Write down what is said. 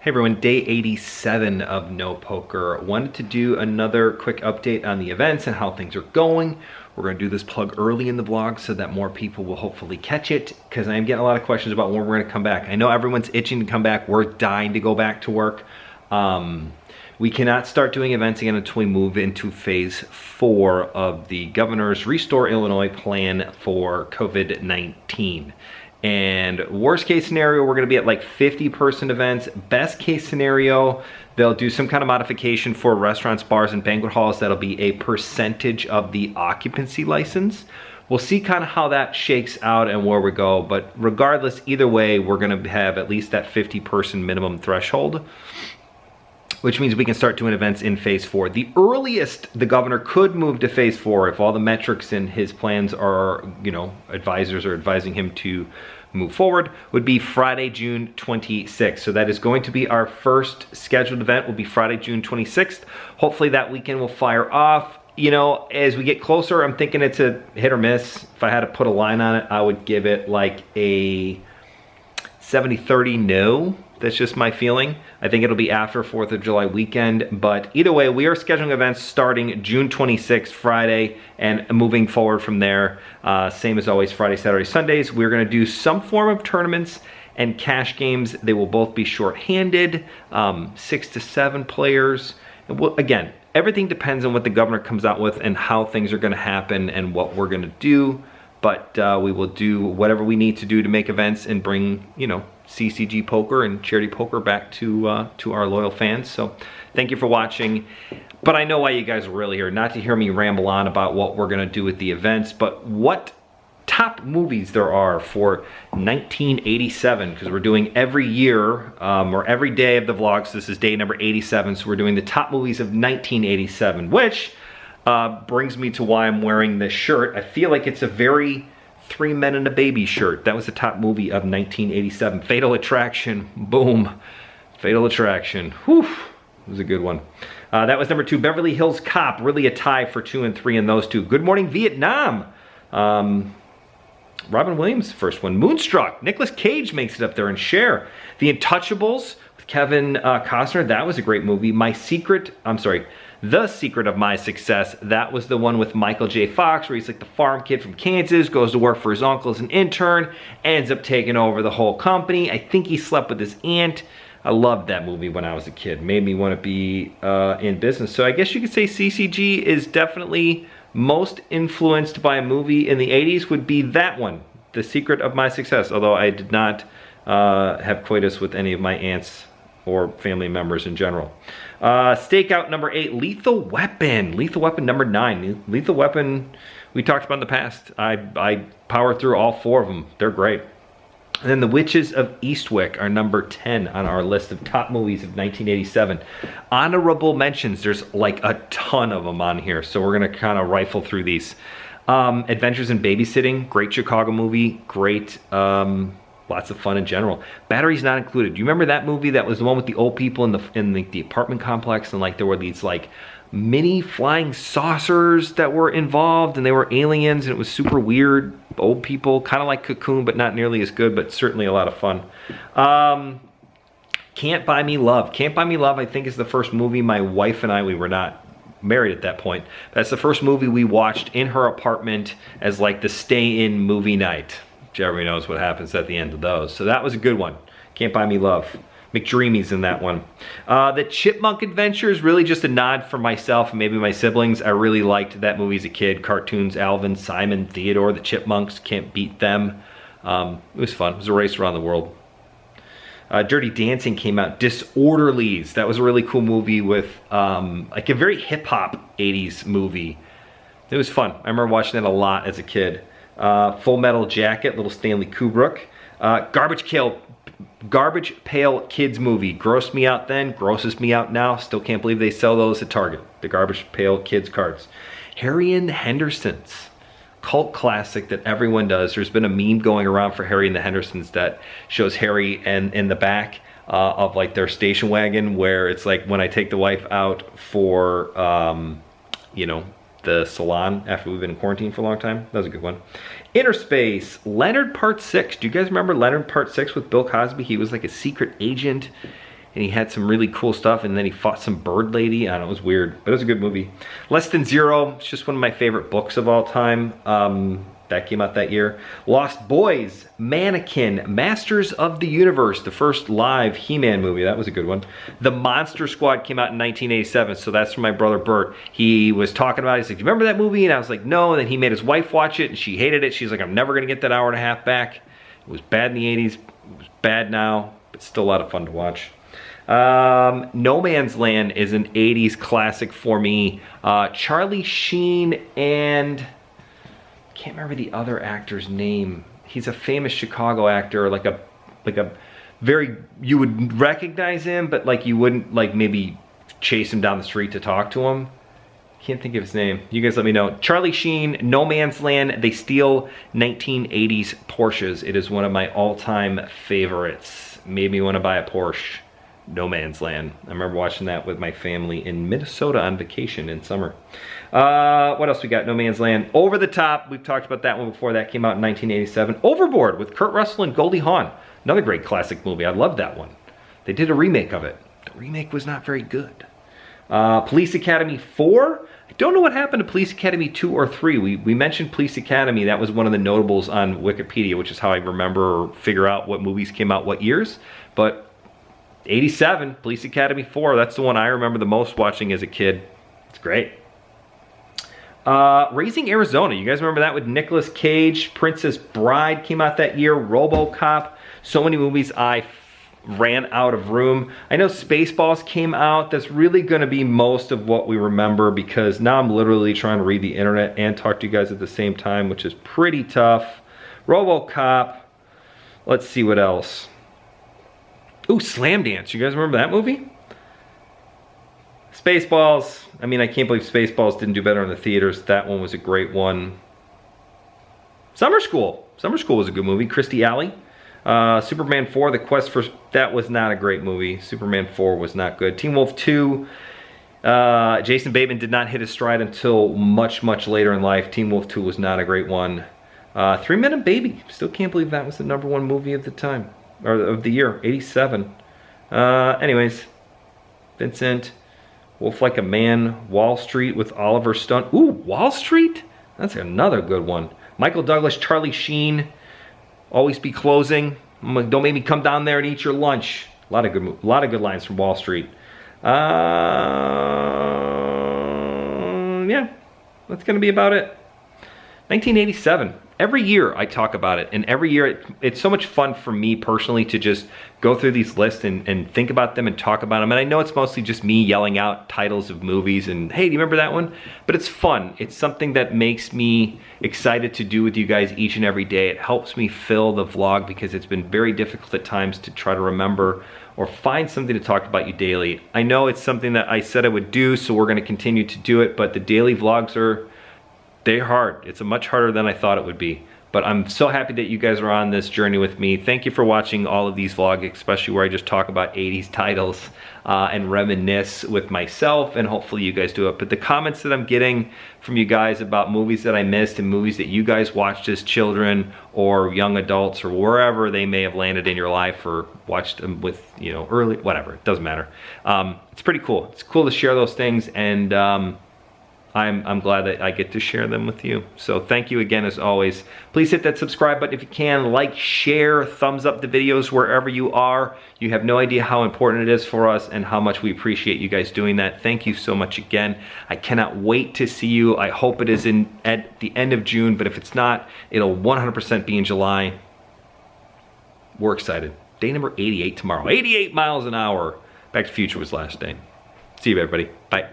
Hey everyone, day 87 of No Poker. Wanted to do another quick update on the events and how things are going. We're going to do this plug early in the vlog so that more people will hopefully catch it, because I am getting a lot of questions about when we're going to come back. I know everyone's itching to come back. We're dying to go back to work. We cannot start doing events again until we move into phase 4 of the governor's Restore Illinois plan for COVID-19. And worst case scenario, we're gonna be at like 50-person events. Best case scenario, they'll do some kind of modification for restaurants, bars, and banquet halls. That'll be a percentage of the occupancy license. We'll see kind of how that shakes out and where we go. But regardless, either way, we're gonna have at least that 50-person minimum threshold, which means we can start doing events in phase 4. The earliest the governor could move to phase 4, if all the metrics in his plans are, advisors are advising him to move forward, would be Friday, June 26th. So that is going to be our first scheduled event, will be Friday, June 26th. Hopefully that weekend will fire off. As we get closer, I'm thinking it's a hit or miss. If I had to put a line on it, I would give it like a 70-30 no. That's just my feeling. I think it'll be after 4th of July weekend, but either way, we are scheduling events starting June 26th, Friday, and moving forward from there. Same as always, Friday, Saturday, Sundays. We're gonna do some form of tournaments and cash games. They will both be short-handed, 6 to 7 players. And again, everything depends on what the governor comes out with and how things are gonna happen and what we're gonna do. But we will do whatever we need to do to make events and bring, CCG poker and charity poker back to our loyal fans. So thank you for watching. But I know why you guys are really here, not to hear me ramble on about what we're gonna do with the events, but what top movies there are for 1987, because we're doing every year or every day of the vlogs. This is day number 87, so we're doing the top movies of 1987, which brings me to why I'm wearing this shirt. I feel like it's a very 3 Men and a Baby shirt. That was the top movie of 1987. Fatal Attraction, boom. Fatal Attraction, whew, it was a good one. That was number 2, Beverly Hills Cop, really a tie for 2 and 3 in those two. Good Morning Vietnam, Robin Williams, first one. Moonstruck, Nicolas Cage makes it up there, and Cher. The Untouchables with Kevin Costner, that was a great movie. The Secret of My Success, that was the one with Michael J. Fox, where he's like the farm kid from Kansas, goes to work for his uncle as an intern, ends up taking over the whole company. I think he slept with his aunt. I loved that movie when I was a kid. Made me want to be in business. So I guess you could say CCG is definitely most influenced by a movie in the 80s would be that one, The Secret of My Success, although I did not have coitus with any of my aunts or family members in general. Stakeout number 8, Lethal Weapon. Lethal Weapon number 9. Lethal Weapon, we talked about in the past. I powered through all 4 of them. They're great. And then The Witches of Eastwick are number 10 on our list of top movies of 1987. Honorable mentions, there's like a ton of them on here, so we're gonna kind of rifle through these. Adventures in Babysitting, great Chicago movie, great, lots of fun in general. Batteries Not Included. Do you remember that movie? That was the one with the old people in the apartment complex, and like there were these like mini flying saucers that were involved, and they were aliens, and it was super weird. Old people, kind of like Cocoon, but not nearly as good, but certainly a lot of fun. Can't Buy Me Love. Can't Buy Me Love, I think, is the first movie my wife and I, we were not married at that point. That's the first movie we watched in her apartment as like the stay-in movie night. Everybody knows what happens at the end of those. So that was a good one. Can't Buy Me Love. McDreamy's in that one. The Chipmunk Adventure is really just a nod for myself and maybe my siblings. I really liked that movie as a kid. Cartoons, Alvin, Simon, Theodore, the Chipmunks, can't beat them. It was fun. It was a race around the world. Dirty Dancing came out. Disorderlies. That was a really cool movie with like a very hip-hop 80s movie. It was fun. I remember watching that a lot as a kid. Full Metal Jacket, little Stanley Kubrick. Garbage Pail Kids movie. Grossed me out then, grosses me out now. Still can't believe they sell those at Target. The Garbage Pail Kids cards. Harry and the Hendersons. Cult classic that everyone does. There's been a meme going around for Harry and the Hendersons that shows Harry and in the back of like their station wagon, where it's like when I take the wife out for, the salon after we've been in quarantine for a long time. That was a good one. Inner Space, Leonard Part 6. Do you guys remember Leonard Part 6 with Bill Cosby? He was like a secret agent and he had some really cool stuff, and then he fought some bird lady. I don't know, it was weird, but it was a good movie. Less Than Zero, it's just one of my favorite books of all time. That came out that year. Lost Boys, Mannequin, Masters of the Universe, the first live He-Man movie. That was a good one. The Monster Squad came out in 1987, so that's from my brother Bert. He was talking about it. He's like, do you remember that movie? And I was like, no. And then he made his wife watch it, and she hated it. She's like, I'm never going to get that hour and a half back. It was bad in the 80s. It was bad now, but still a lot of fun to watch. No Man's Land is an 80s classic for me. Charlie Sheen and... can't remember the other actor's name. He's a famous Chicago actor, like a very, you would recognize him, but like you wouldn't like maybe chase him down the street to talk to him. Can't think of his name. You guys let me know. Charlie Sheen, No Man's Land. They steal 1980s Porsches. It is one of my all-time favorites. Made me want to buy a Porsche. No Man's Land. I remember watching that with my family in Minnesota on vacation in summer. What else we got? No Man's Land. Over the Top. We've talked about that one before. That came out in 1987. Overboard with Kurt Russell and Goldie Hawn. Another great classic movie. I love that one. They did a remake of it. The remake was not very good. Police Academy 4. I don't know what happened to Police Academy 2 or 3. We mentioned Police Academy. That was one of the notables on Wikipedia, which is how I remember or figure out what movies came out what years. But 87, Police Academy 4, that's the one I remember the most watching as a kid. It's great. Raising Arizona, you guys remember that with Nicolas Cage? Princess Bride came out that year. RoboCop. So many movies I ran out of room. I know Spaceballs came out. That's really going to be most of what we remember, because now I'm literally trying to read the internet and talk to you guys at the same time, which is pretty tough. RoboCop. Let's see what else. Ooh, Slam Dance. You guys remember that movie? Spaceballs. I mean, I can't believe Spaceballs didn't do better in the theaters. That one was a great one. Summer School. Summer School was a good movie. Kirstie Alley. Superman 4, The Quest for... That was not a great movie. Superman 4 was not good. Teen Wolf 2. Jason Bateman did not hit his stride until much, much later in life. Teen Wolf 2 was not a great one. 3 Men and Baby. Still can't believe that was the #1 movie of the time. Or of the year, 87. Anyways, Vincent, Wolf Like a Man, Wall Street with Oliver Stone. Ooh, Wall Street? That's another good one. Michael Douglas, Charlie Sheen, Always Be Closing. Don't make me come down there and eat your lunch. A lot of good lines from Wall Street. Yeah, that's gonna be about it. 1987. Every year I talk about it, and every year it's so much fun for me personally to just go through these lists and think about them and talk about them. And I know it's mostly just me yelling out titles of movies and, hey, do you remember that one? But it's fun. It's something that makes me excited to do with you guys each and every day. It helps me fill the vlog, because it's been very difficult at times to try to remember or find something to talk about you daily. I know it's something that I said I would do, so we're gonna continue to do it, but the daily vlogs they're hard. It's much harder than I thought it would be. But I'm so happy that you guys are on this journey with me. Thank you for watching all of these vlogs, especially where I just talk about 80s titles and reminisce with myself, and hopefully you guys do it. But the comments that I'm getting from you guys about movies that I missed and movies that you guys watched as children or young adults or wherever they may have landed in your life, or watched them with, you know, early, whatever, it doesn't matter. It's pretty cool. It's cool to share those things, and I'm glad that I get to share them with you. So thank you again as always. Please hit that subscribe button if you can. Like, share, thumbs up the videos wherever you are. You have no idea how important it is for us and how much we appreciate you guys doing that. Thank you so much again. I cannot wait to see you. I hope it is at the end of June, but if it's not, it'll 100% be in July. We're excited. Day number 88 tomorrow. 88 miles an hour. Back to the Future was last day. See you, everybody. Bye.